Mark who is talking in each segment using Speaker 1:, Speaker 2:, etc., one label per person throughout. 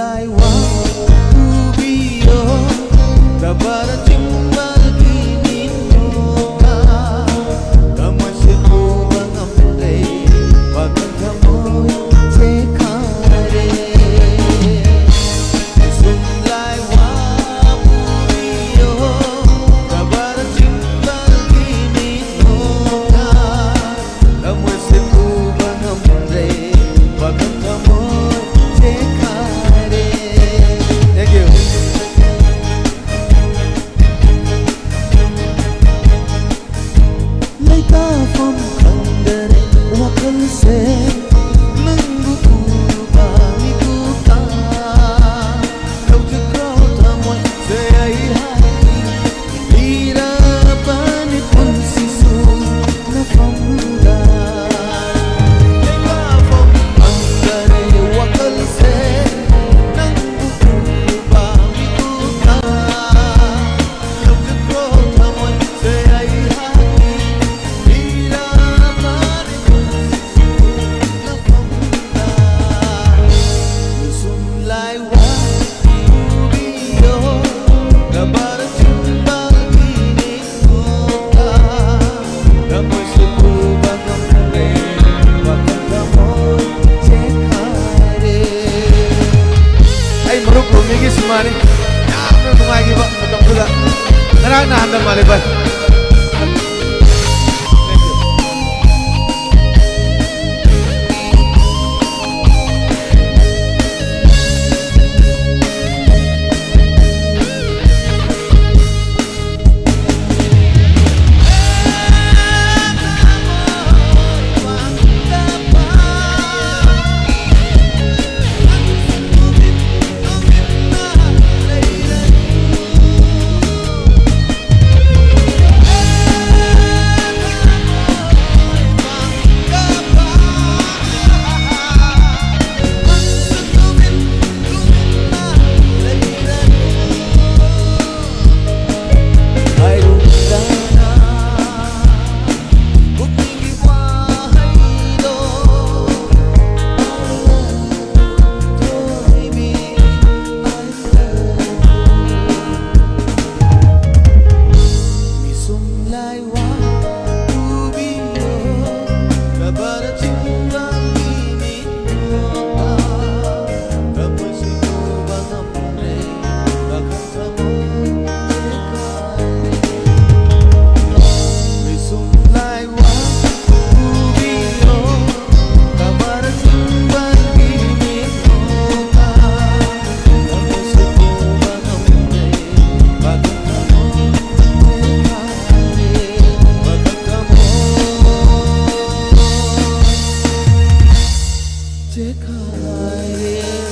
Speaker 1: laiwa ubio dabara timbal kini noka damai situ bangamre bagan kamoy sekare sum laiwa ubio dabara timbal kini noka damai situ bangamre bagan kamoy sekare. Thank you. Laita from kandare wakal se nanggu kuba mikuka kau cekau tamoy se ai hati ira pani pun sisu na famda laita from kandare wakal se nanggu kuba mikuka kau cekau tamoy se ai hati ira pani pun sisu na famda Lusum laiwa ubio dabara timbal kini noka damoy situ bangamre bagan kamoy sekare. Ay maruk lumigi si Manny yamna nungagiba matang pula narang nahandang malibay.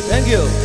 Speaker 1: Thank you.